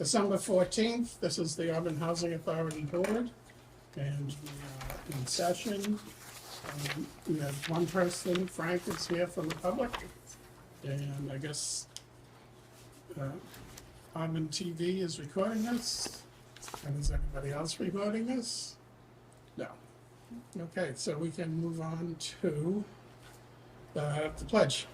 December 14th, this is the Auburn Housing Authority Board, and we are in session. We have one person, Frank, is here from the public, and I guess Auburn TV is recording this, and is anybody else recording this? No. Okay, so we can move on to the pledge.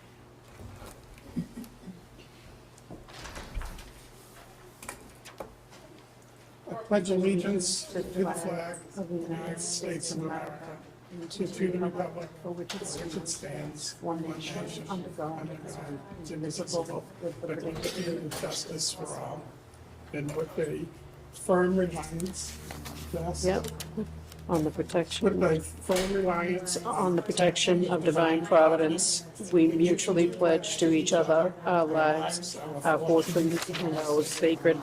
I pledge allegiance to the flag of the United States of America and to the republic for which it stands, one nation, under God, indivisible, with liberty and justice for all. And with a firm reliance, Yep. On the protection, with a firm reliance on the protection of divine providence, we mutually pledge to each other our lives, our fortunes, and our sacred.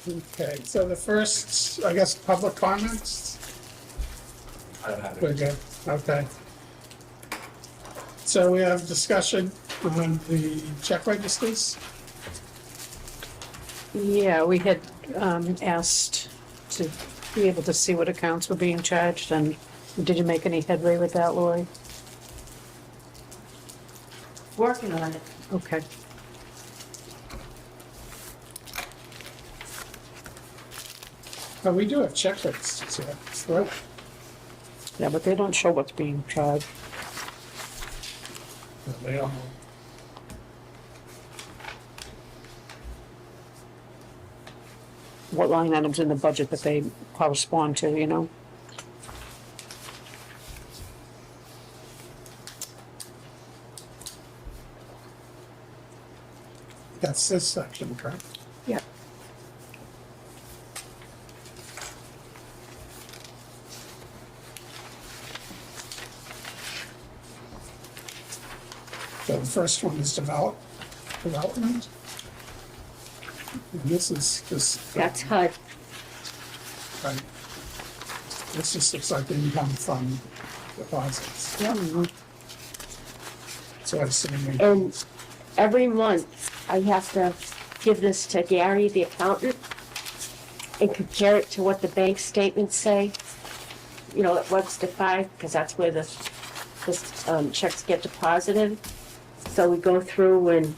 Okay, so the first, I guess, public comments? I don't have We're it. good, okay. So we have discussion on the check registers. Yeah, we had asked to be able to see what accounts were being charged, and did you make any headway with that, Lori? Working on it. Okay. But we do have check registers here, right? Yeah, but they don't show what's being charged. They all. What line items in the budget that they correspond to, you know? That's this section, correct? Yeah. So the first one is development. And this is just. That's HUD. Right. This just looks like income from deposits. So I assume we. And every month, I have to give this to Gary, the accountant, and compare it to what the bank statements say. You know, at Webster 5, because that's where the checks get deposited. So we go through and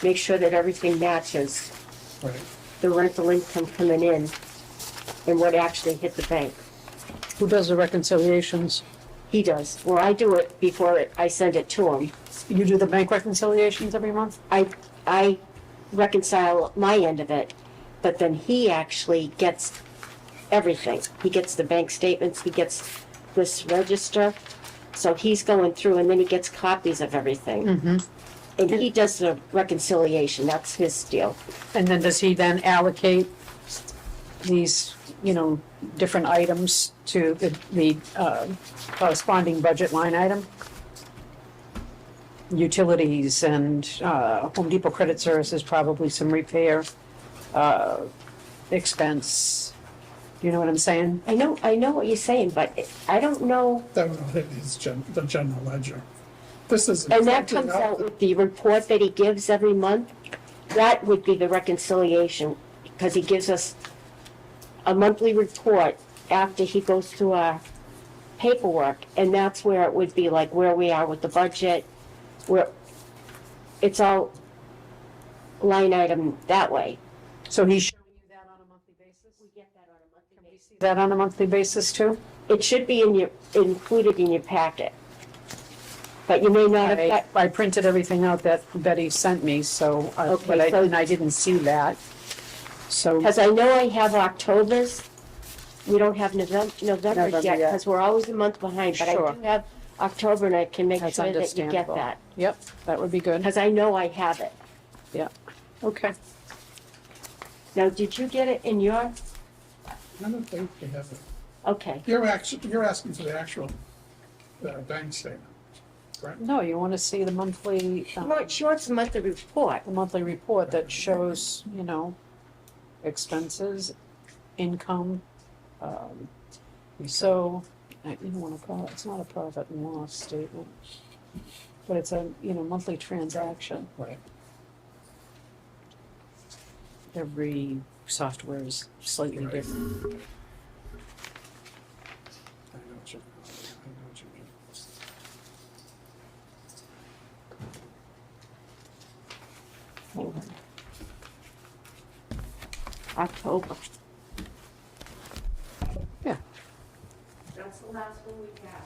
make sure that everything matches Right. the rental income coming in and what actually hit the bank. Who does the reconciliations? He does. Well, I do it before I send it to him. You do the bank reconciliations every month? I reconcile my end of it, but then he actually gets everything. He gets the bank statements, he gets this register, so he's going through and then he gets copies of everything. And he does the reconciliation, that's his deal. And then does he then allocate these, you know, different items to the corresponding budget line item? Utilities and Home Depot Credit Services, probably some repair expense. Do you know what I'm saying? I know what you're saying, but I don't know, That would hit the general ledger. This is. and that comes out with the report that he gives every month. That would be the reconciliation, because he gives us a monthly report after he goes through our paperwork, and that's where it would be like where we are with the budget, where it's all line item that way. So he's showing you that on a monthly basis? We get that on a monthly basis. That on a monthly basis too? It should be included in your packet. But you may not have, I printed everything out that Betty sent me, so, Okay, but so- I didn't see that. So, because I know I have October's. We don't have November November yet, yet. because we're always a month behind, but I Sure. do have October, and I can make that's sure that you get understandable. that. Yep, that would be good. Because I know I have it. Yeah, okay. Now, did you get it in your, I don't think we have it. okay. You're asking for the actual bank statement, correct? No, you want to see the monthly, Well, it shows the monthly report. the monthly report that shows, you know, expenses, income. So, you don't want to call it, it's not a profit and loss statement. but it's a, monthly transaction. Right. Every software is slightly Right. different. I know what you mean. Hang on. October. Yeah. That's the last one we have.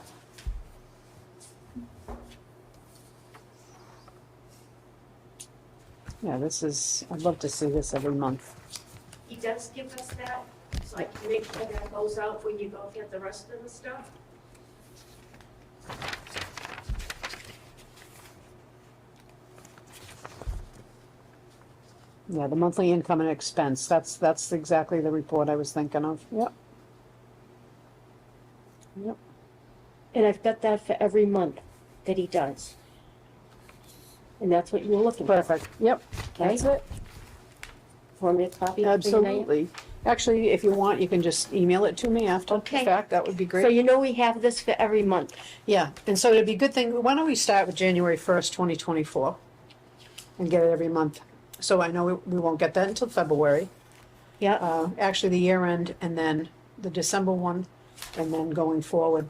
Yeah, I'd love to see this every month. He does give us that, so I can make sure that goes out when you go get the rest of the stuff. Yeah, the monthly income and expense, that's exactly the report I was thinking of, yep. Yep, And I've got that for every month that he does. And that's what you were looking for, perfect, yep, that's okay? it, Want me to copy it? absolutely. Actually, if you want, you can just email it to me after the Okay. fact, that would be So great. you know we have this for every month. Yeah, and so it'd be a good thing, why don't we start with January 1st, 2024? And get it every month, so I know we won't get that until February. Yeah, Actually, the year end, and then the December one, and then going forward.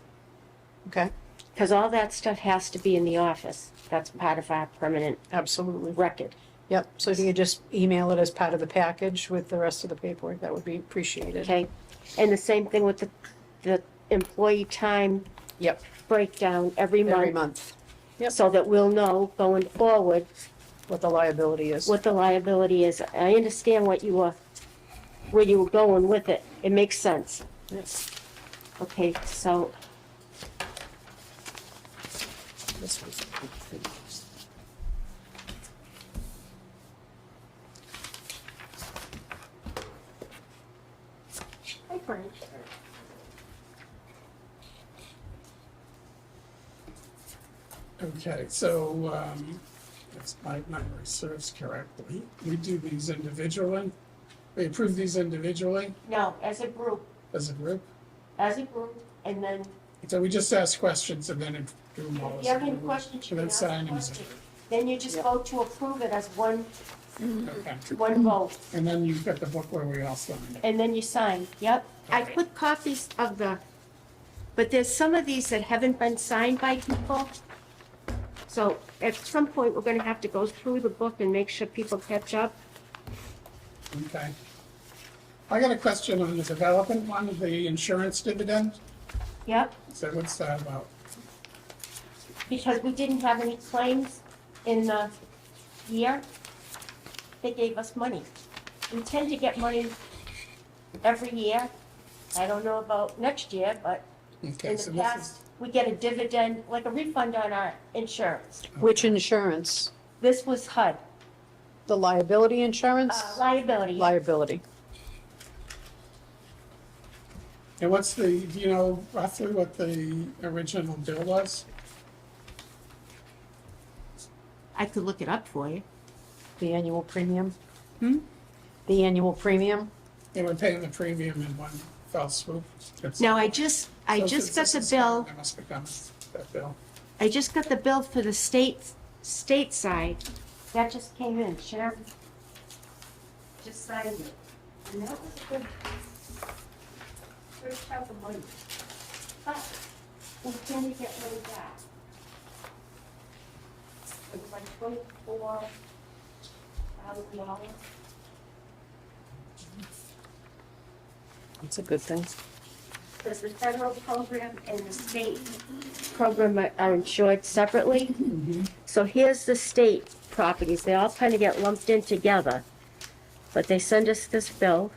Okay, because all that stuff has to be in the office. That's part of our permanent absolutely. record. Yep, so if you could just email it as part of the package with the rest of the paperwork, that would be appreciated. Okay, and the same thing with the employee time Yep, breakdown every every month, month, Yep. so that we'll know going forward what the liability is. what the liability is. I understand where you were going with it. It makes sense. Yes. Okay, so, This was a good thing. hi Frank. Okay, so, if my memory serves correctly, we do these individually. We approve these individually No, as a group, as a group. and then So we just ask questions and then do them all if as you a have any group. questions, you And can then ask sign a them as a question. group. Then you just vote to approve it as one Okay. vote. And then you've got the book where we all sign it. And then you sign, yep. I Okay. put copies of but there's some of these that haven't been signed by people. So at some point, we're gonna have to go through the book and make sure people catch up. Okay. I got a question on the development one, the insurance dividend. Yep, So what's that about? because we didn't have any claims in the year, they gave us money. We tend to get money every year. I don't know about next year, but Okay, in so the this past, we get a dividend, like a refund on our insurance. Which insurance? This was HUD, The liability insurance? liability. Liability. And what's do you know roughly what the original bill was? I could look it up for you. The annual premium? Hmm? The annual premium? They were paying the premium in one fell swoop. Now, I just So got since the this is bill, coming, There must be coming, that bill. I just got the bill for the state side. That just came in, Sharon just signed it. And that was a good chunk of money. But, we can we get money back? It was like $24,000. It's a good thing. Because the federal program and the state program are insured separately. So here's the state properties, they all kind of get lumped in together. But they send us this bill.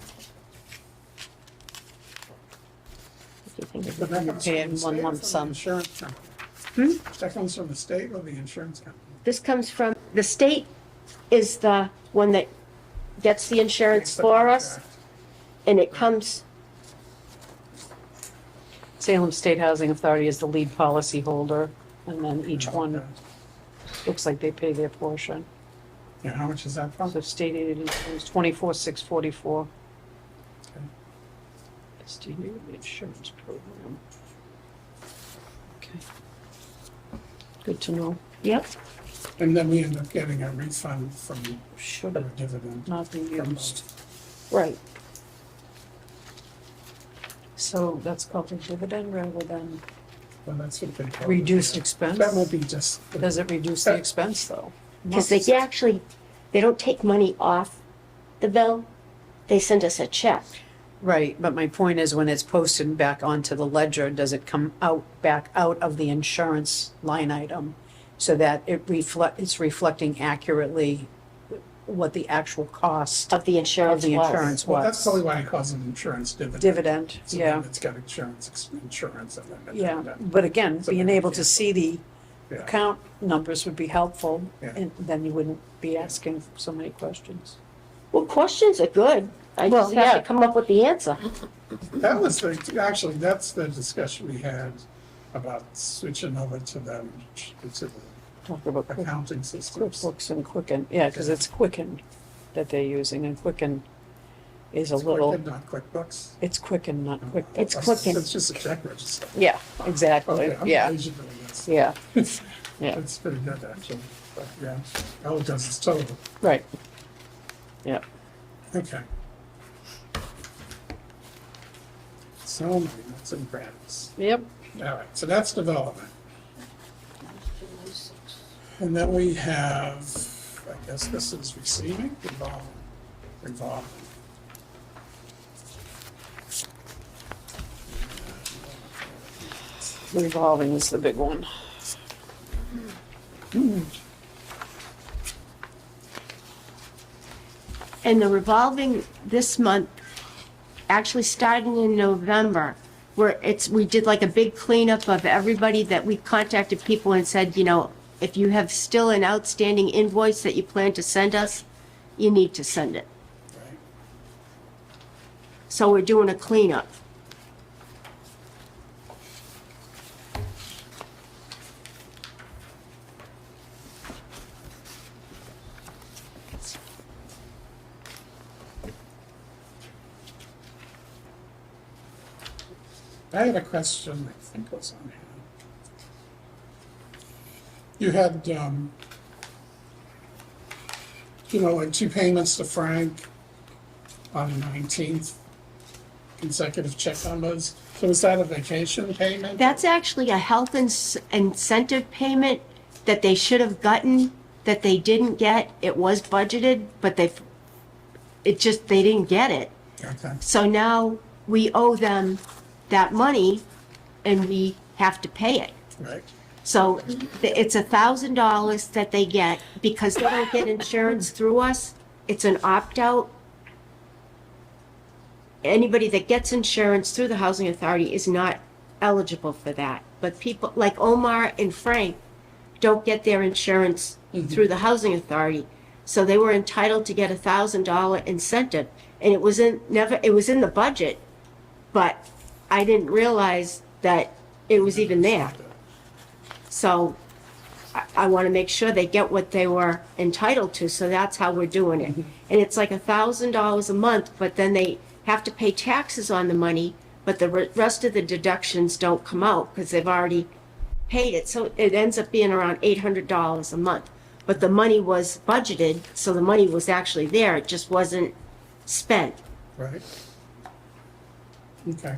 If you think But that You comes pay from it in the one state or lump from the sum. insurance company? That comes from the state or the insurance company? This comes from, the state is the one that gets the insurance for us, and it comes, Salem State Housing Authority is the lead policy holder, and then each one Okay. looks like they pay their portion. Yeah, how much is that from? So state aid is 24,644. Okay. State aid insurance program. Okay. Good to know. Yep. And then we end up getting a refund from Should the have dividend. not been from used. those. Right. So that's called a dividend rather than Well, that's what they call it. reduced Yeah. expense? That might be just. Does it reduce the expense though? Because they actually, they don't take money off the bill, they send us a check. Right, but my point is when it's posted back onto the ledger, does it come out, back out of the insurance line item? So that it's reflecting accurately what the actual cost Of the of insurance the was. insurance Well, that's was. probably why it calls it insurance dividend. Dividend, So yeah, then it's got insurance and then the yeah. dividend. But again, So being then able you to can't- see the Yeah. account numbers would be helpful. Yeah. And then you wouldn't be asking so many questions. Well, questions are good. I Well, just have yeah. to come up with the answer. That was actually, that's the discussion we had about switching over to them, to the Talk about accounting systems. QuickBooks and Quicken, yeah, because it's Quicken that they're using, and Quicken is a It's little, Quicken, not QuickBooks. it's Quicken, not QuickBooks. It's Quicken. It's just a check register. Yeah, exactly, Okay, I'm yeah, Asian doing this. yeah, yeah, It's pretty good, actually, but yeah, all it does is total. right. Yeah, Okay. So many nuts and grants. yep, All right, so that's development. And then we have, I guess this is receiving, revolving. revolving is the big one. And the revolving this month, actually starting in November, where we did like a big cleanup of everybody that we contacted people and said, you know, if you have still an outstanding invoice that you plan to send us, you need to send it. Right. So we're doing a cleanup. I had a question, I think it was on here. You had, like 2 payments to Frank on the 19th, consecutive check numbers. So is that a vacation payment? That's actually a health incentive payment that they should have gotten, that they didn't get. It was budgeted, but they didn't get it. Okay, So now we owe them that money and we have to pay it. right, So it's $1,000 that they get because they don't get insurance through us. It's an opt-out. Anybody that gets insurance through the housing authority is not eligible for that. But people like Omar and Frank don't get their insurance through the housing authority. So they were entitled to get $1,000 incentive. And it was in the budget, but I didn't realize that it was even there. So I want to make sure they get what they were entitled to, so that's how we're doing it. And it's like $1,000 a month, but then they have to pay taxes on the money, but the rest of the deductions don't come out because they've already paid it. So it ends up being around $800 a month. But the money was budgeted, so the money was actually there, it just wasn't spent. right. Okay,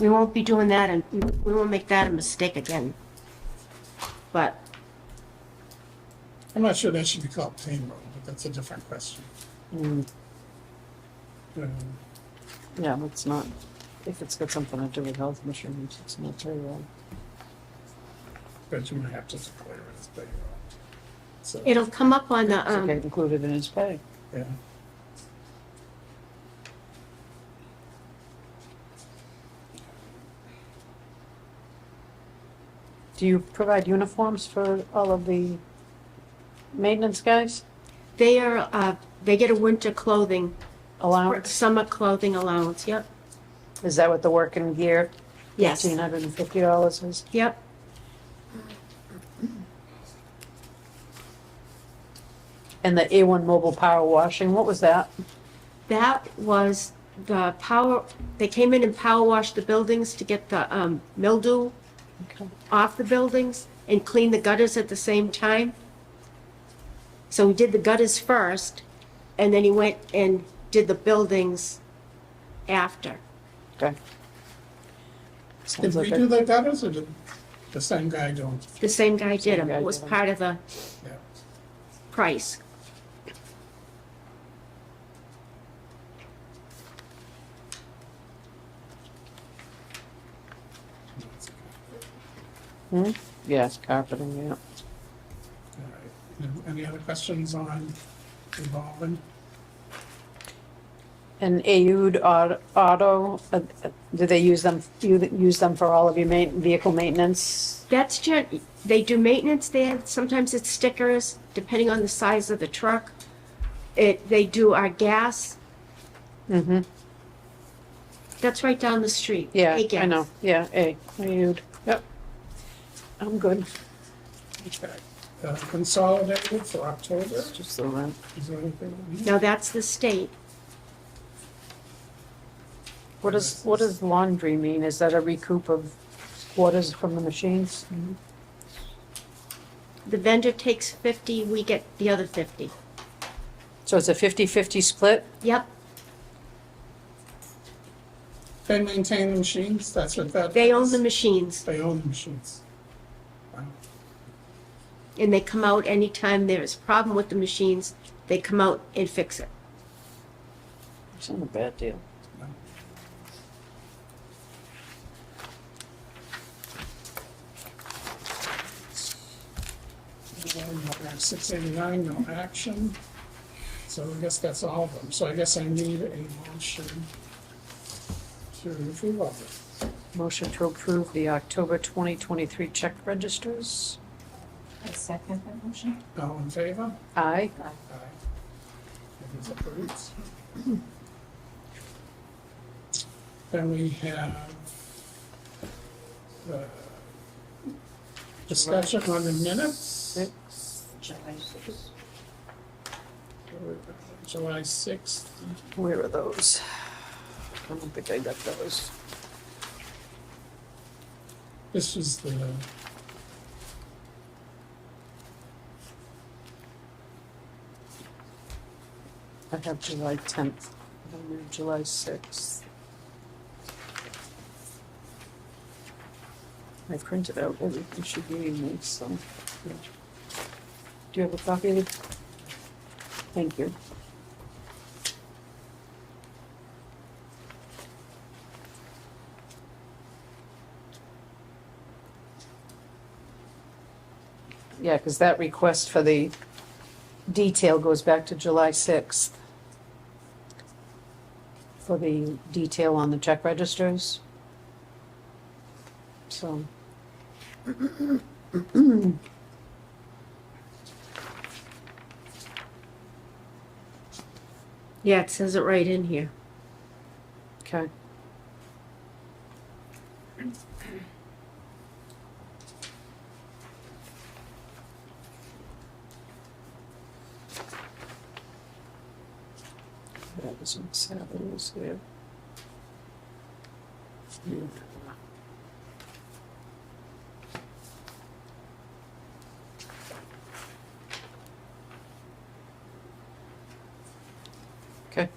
We won't be doing that, and we won't make that a mistake again. But I'm not sure that should be called payroll, but that's a different question. Um, Yeah, it's not, if it's got something to do with health insurance, it's not payroll. But you might have to declare it as payroll. So, it'll come up on the, It's okay, included in his pay. yeah. Do you provide uniforms for all of the maintenance guys? they get a winter clothing, Allowance? summer clothing allowance, yep, Is that what the working gear? yes, $1,550 is? yep. And the A1 mobile power washing, what was that? That was the power, they came in and power washed the buildings to get the mildew Okay. off the buildings, and clean the gutters at the same time. So he did the gutters first, and then he went and did the buildings after. Okay. Did Sounds we like do a, the gutters or did the same guy do them? The same guy did Same them. guy It was did 'em. part of the Yeah. price. yes, carpeting, yeah. All right. Any other questions on Auburn? And Aud Auto, do they use them, you use them for all of your vehicle maintenance? That's they do maintenance there. Sometimes it's stickers, depending on the size of the truck. They do our gas. Mm-hmm, That's right down the street. yeah, A-Gas. I know, yeah, Aud, yep. I'm good. Okay. Consolidated for October, Just the rent. is there anything on here? Now that's the state. What does laundry mean? Is that a recoup of quarters from the machines? The vendor takes 50, we get the other 50. So it's a 50-50 split? Yep, They maintain the machines, that's what that. they own is? the machines, They own the machines. Wow. and they come out anytime there is a problem with the machines, they come out and fix it. It's not a bad deal. Paragraph 689, no action. So I guess that's all of them. So I guess I need a motion to approve all of it. Motion to approve the October 2023 check registers. I second that motion. All in favor? Aye. Aye. It is approved. Then we have discussion on the minutes, 6. July 6th. July 6th. Where are those? I don't think I got those. This was the, I have July 10th. I have July 6th. I printed out everything she gave me, so. Do you have a copy of it? Thank you. Yeah, because that request for the detail goes back to July 6th. For the detail on the check registers. So. Yeah, it says it right in here. Okay. That was on Saturdays there. Yeah. Okay.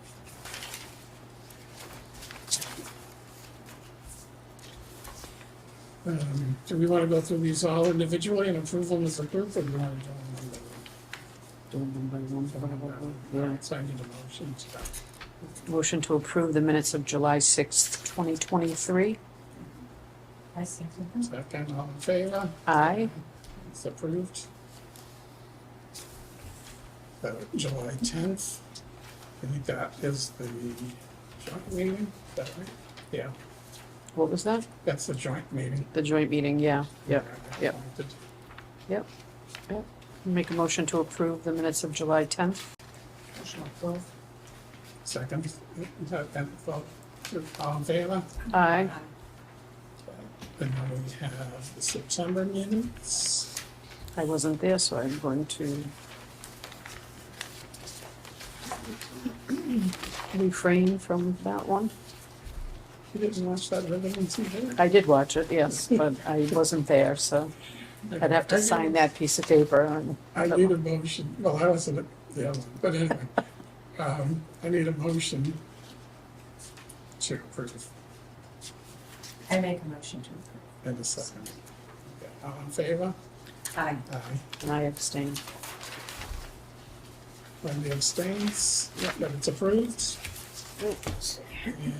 do we want to go through these all individually and approve them as a group, or do we want to do them Doing them by one, one by one? Yeah. Right, so I need a motion. Motion to approve the minutes of July 6th, 2023. I second that. Second, all in favor? Aye. It's approved. July 10th, I think that is the joint meeting, is that right? Yeah, What was that? that's the joint meeting. The joint meeting, yeah. Yep. Yep. Appointed. Yep. Make a motion to approve the minutes of July 10th. Motion approved. Second, and vote, all in favor? Aye. And then we have the September minutes. I wasn't there, so I'm going to refrain from that one. You didn't watch that rhythm and see there? I did watch it, yes, but I wasn't there, so. I'd have to sign that piece of paper on. I need a motion, well, I wasn't at the other one, but anyway, I need a motion to approve I make a motion to approve. in a second. Okay, all in favor? Aye. Aye. And I abstain. Wendy abstains, that it's approved. And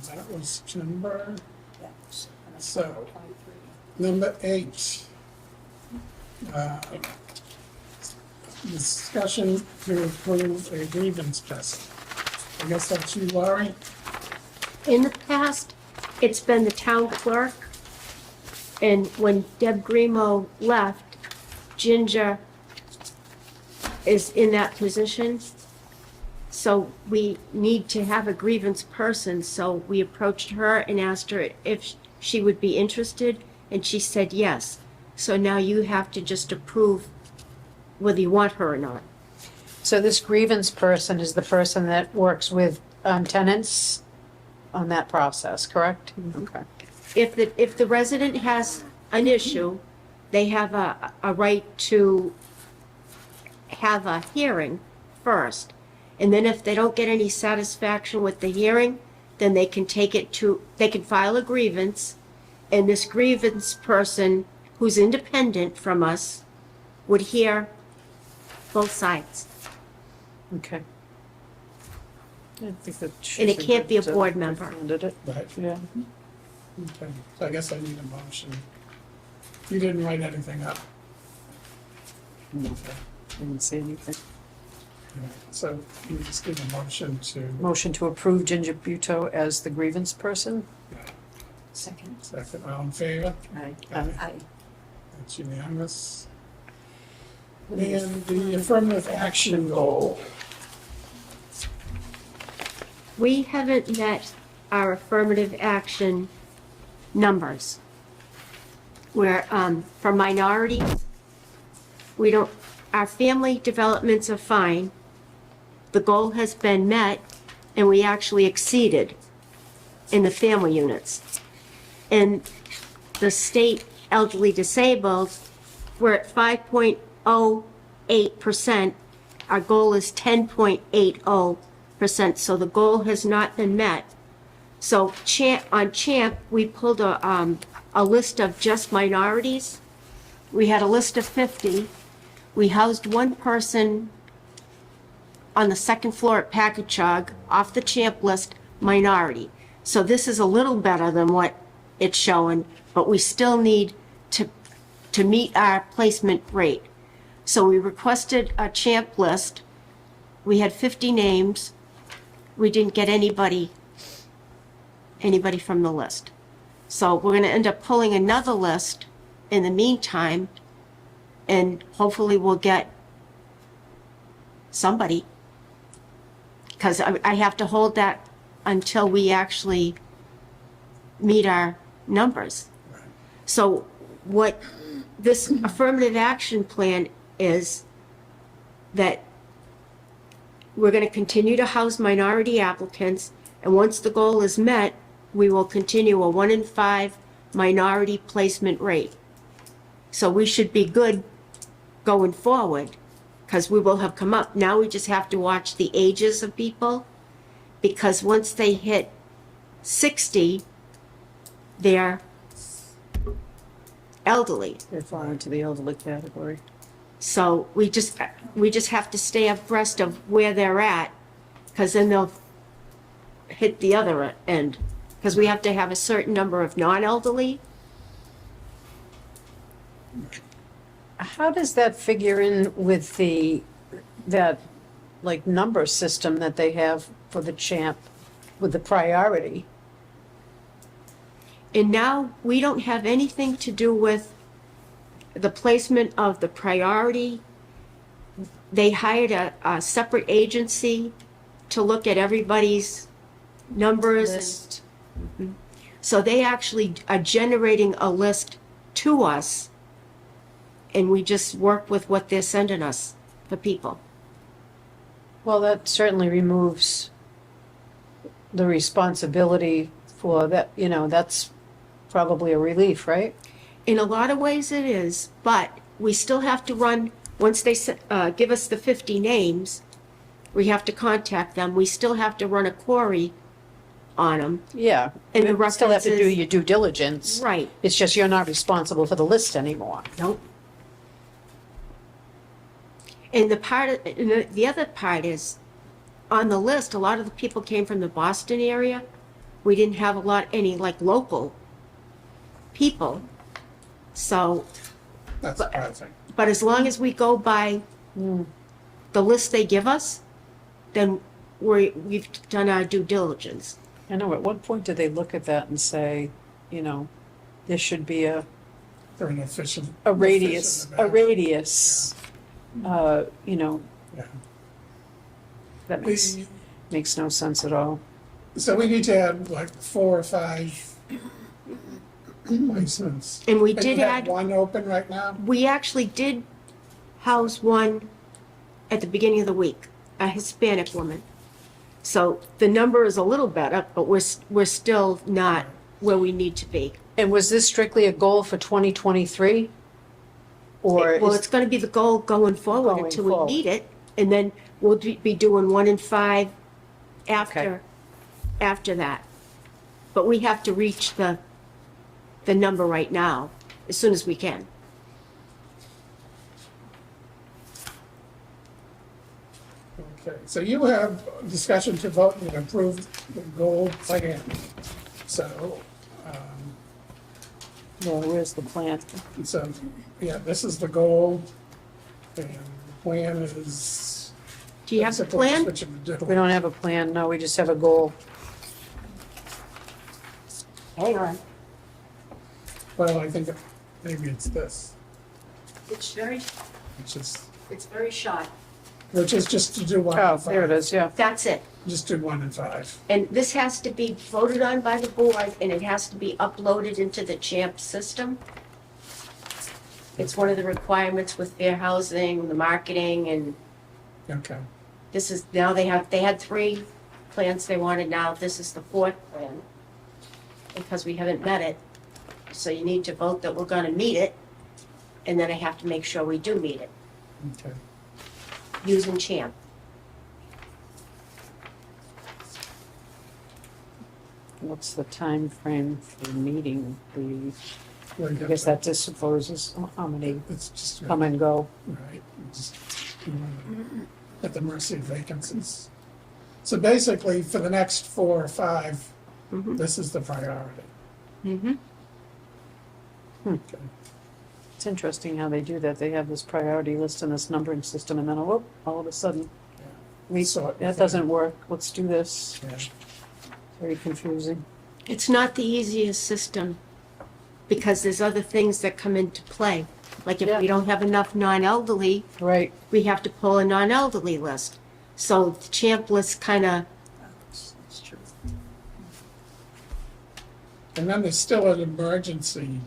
that was number, so, number 8. Discussion to approve a grievance person. I guess that's you, Laurie? In the past, it's been the town clerk, and when Deb Grimo left, Ginger is in that position. So we need to have a grievance person, so we approached her and asked her if she would be interested, and she said yes. So now you have to just approve whether you want her or not. So this grievance person is the person that works with tenants on that process, correct? Okay. If the resident has an issue, they have a right to have a hearing first. And then if they don't get any satisfaction with the hearing, then they can they can file a grievance. And this grievance person, who's independent from us, would hear both sides. Okay. I think that And it should can't be a good, board member. candidate. Right, Yeah. okay, so I guess I need a motion. You didn't write anything up. No, Okay. didn't see anything. All right, so you just give a motion to, Motion to approve Ginger Buto as the grievance person? Second. second, all in favor? Aye. Aye. That's unanimous. And the affirmative action goal. We haven't met our affirmative action numbers. Where, for minorities, we don't, our family developments are fine. The goal has been met, and we actually exceeded in the family units. And the state elderly disabled, we're at 5.08%. Our goal is 10.80%, so the goal has not been met. So on CHAMP, we pulled a list of just minorities. We had a list of 50. We housed one person on the second floor at Packagug off the CHAMP list, minority. So this is a little better than what it's showing, but we still need to meet our placement rate. So we requested a CHAMP list. We had 50 names. We didn't get anybody from the list. So we're going to end up pulling another list in the meantime, and hopefully we'll get somebody. Because I have to hold that until we actually meet our numbers. So what this affirmative action plan is that we're going to continue to house minority applicants, and once the goal is met, we will continue a 1 in 5 minority placement rate. So we should be good going forward, because we will have come up. Now we just have to watch the ages of people, because once they hit 60, they're elderly. They fall into the elderly category. So we just have to stay abreast of where they're at, because then they'll hit the other end. Because we have to have a certain number of non-elderly. How does that figure in with that like number system that they have for the CHAMP with the priority? And now we don't have anything to do with the placement of the priority. They hired a separate agency to look at everybody's numbers. List. So they actually are generating a list to us, and we just work with what they're sending us for people. Well, that certainly removes the responsibility for that, that's probably a relief, right? In a lot of ways it is, but we still have to run, once they give us the 50 names, we have to contact them. We still have to run a query on them. Yeah. And the You still have to do references- your due diligence. Right. It's just you're not responsible for the list anymore. Nope. And the other part is, on the list, a lot of the people came from the Boston area. We didn't have any like local people. So, That's surprising. but as long as we go by the list they give us, then we've done our due diligence. I know, at what point do they look at that and say, you know, there should be a They're an efficient. radius, efficient you know, Yeah. that makes no sense at all. So we need to add like 4 or 5 licenses. And we And did you have add, one open right now? we actually did house one at the beginning of the week, a Hispanic woman. So the number is a little better, but we're still not where we need to be. And was this strictly a goal for 2023? Or Well, is, it's gonna be the goal going forward Going until forward. we need it, and then we'll be doing 1 and 5 after that. But we have to reach the number right now, as soon as we can. Okay, so you have discussion to vote and approve the goal plan. So, well, where's the plan? so, yeah, this is the goal. And the plan is. Do you have the basically plan? what you would do. We don't have a plan, no, we just have a goal. Hang on. Well, I think maybe it's this, It's very short. which is just to do 1 Oh, and 5. there it is, yeah. That's it. Just do 1 and 5. And this has to be voted on by the board, and it has to be uploaded into the CHAMP system. It's one of the requirements with fair housing, the marketing, and Okay, this is, now they had 3 plans they wanted, now this is the 4th plan. Because we haven't met it, so you need to vote that we're gonna meet it, and then I have to make sure we do meet it, okay. using CHAMP. What's the time frame for meeting the, We'll I get guess that. that disposes how many It's just. come and go. Right, just at the mercy of vacancies. So basically, for the next 4 or 5, Mhm. this is the priority. Mm-hmm. Okay. It's interesting how they do that. They have this priority list and this numbering system, and then, oh, all of a sudden, we, So- that doesn't work, let's do this. Yeah. Very confusing. It's not the easiest system, because there's other things that come into play. Like if Yeah. we don't have enough non-elderly, Right. we have to pull a non-elderly list. So the CHAMP list kinda, That's true. And then there's still an emergency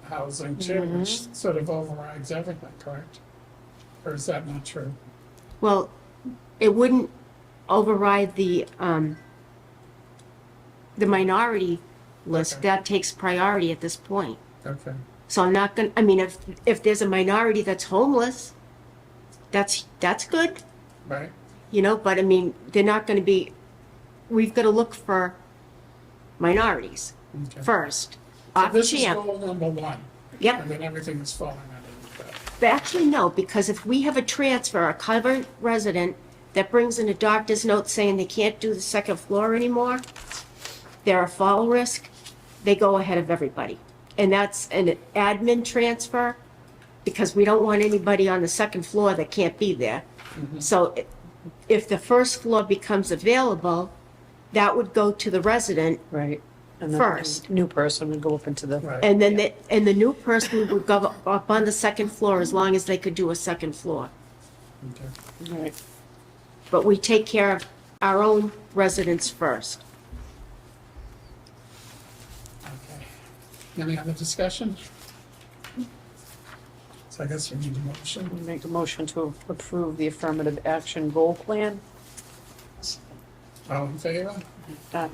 housing too, Mm-hmm. which sort of overrides everything, correct? Or is that not true? well, it wouldn't override the minority list. Okay. That takes priority at this point. Okay, So I'm not gonna, I mean, if there's a minority that's homeless, that's good, right? you know, but I mean, they're not gonna be, we've gotta look for minorities Okay. first, So off this is CHAMP. goal number 1, Yep, and then everything is falling underneath that. but actually, no, because if we have a transfer, a covered resident that brings in a doctor's note saying they can't do the 2nd floor anymore, they're a fall risk, they go ahead of everybody. And that's an admin transfer, because we don't want anybody on the 2nd floor that can't be there. So if the 1st floor becomes available, that would go to the resident, Right. And then First. the new person would go up into the, Right. and then the new person would go up on the 2nd floor as long as they could do a 2nd floor. Okay. right. But we take care of our own residents first. Okay. Any other discussion? So I guess we need a motion. We make a motion to approve the affirmative action goal plan. All in favor? Uh, Aye.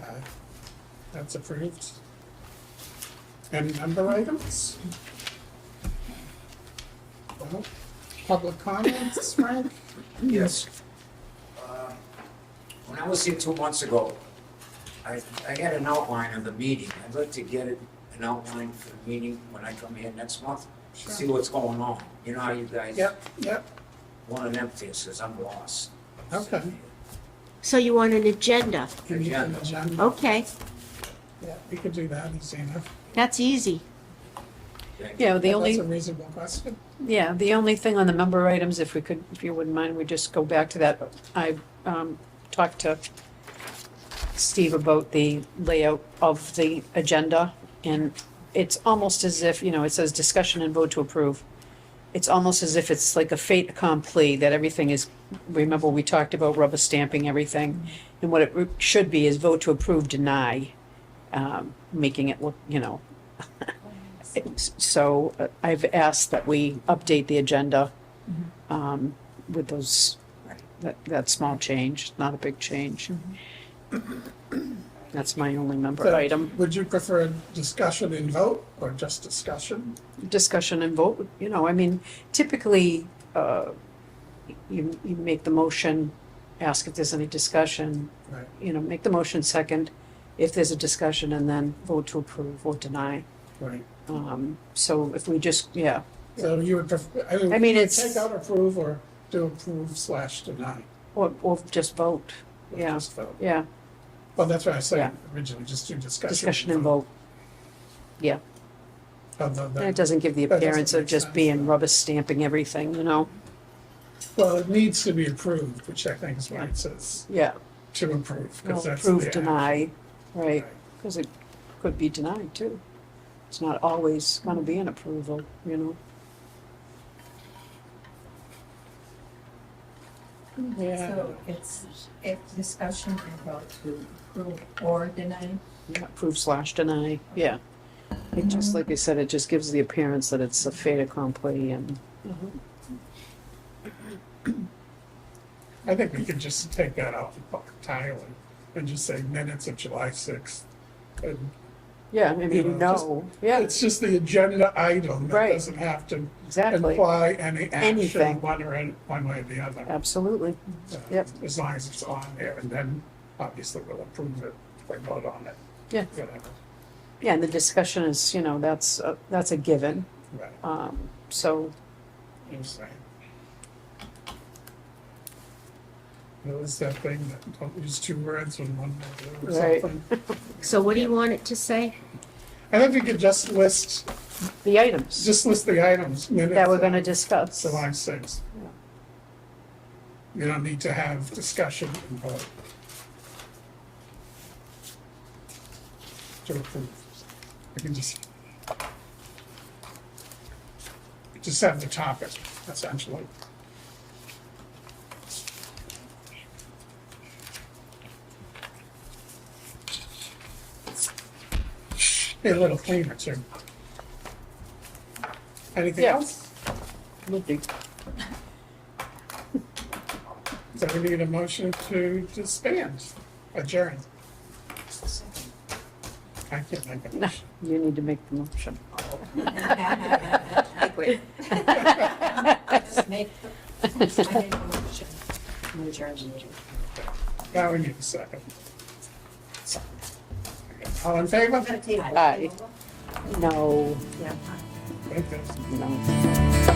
That's approved. Any member items? Well, public comments, Frank? Yes. When I was here 2 months ago, I had an outline of the meeting. I'd like to get an outline for the meeting when I come here next month, to see what's going on. You know how you guys Yep, want an emphasis, I'm lost. okay. So you want an agenda? Agenda. Okay, Yeah, we could do that, easy enough. that's easy. Yeah, the That's only, a reasonable question. yeah, the only thing on the member items, if we could, if you wouldn't mind, we just go back to that. I talked to Steve about the layout of the agenda, and it's almost as if, you know, it says discussion and vote to approve. It's almost as if it's like a fait accompli, that everything is, remember, we talked about rubber stamping everything, and what it should be is vote to approve, deny, making it look, you know. So I've asked that we update the agenda with those, that small change, not a big change. That's my only member So, item. Would you prefer discussion and vote, or just discussion? Discussion and vote, you know, I mean, typically, you make the motion, ask if there's any discussion, Right. you know, make the motion second, if there's a discussion, and then vote to approve or deny. Right. So if we just, yeah, So you would prefer, I mean, would it's- take out approve or do approve/deny? or just vote, Or yeah, just vote? yeah, Well, that's what I said Yeah. originally, just do discussion. discussion and vote. Yeah, Although and that- it doesn't give the that doesn't appearance of make just sense, being though. rubber stamping everything, you know, Well, it needs to be approved, which I think is why it says yeah. to approve, because Well, that's. approve, the deny, action. right, because it could be denied too. It's not always gonna be an approval, you know. Yeah, So it's discussion and vote to approve or deny. Yeah, approve slash deny, yeah. It just, like I said, it just gives the appearance that it's a fait accompli and, I think we could just take that out entirely and just say minutes of July 6th. And yeah, I mean, You know, just- yeah, it's just the agenda item that Right. doesn't have to exactly, imply any action Anything. one way or the other. absolutely, yep. As long as it's on there, and then obviously we'll approve it, if we vote on it. Yeah. Whatever, Yeah, and the discussion is, you know, that's a given, right, so, you're saying. It was that thing that don't use two words when one word or Right. something. So what do you want it to say? I think we could just list the items the items, minutes. that we're gonna of discuss. July 6th. You don't need to have discussion and vote. To approve. You can just have the topic, essentially. Be a little cleaner too. Anything Yeah. else? Would be. So we need a motion to disband, adjourn. I can't make a No, motion. you need to make the motion. Just make I make a motion. to adjourn the meeting. Now we need a second. All in favor? Aye. No, Yeah. Okay. no.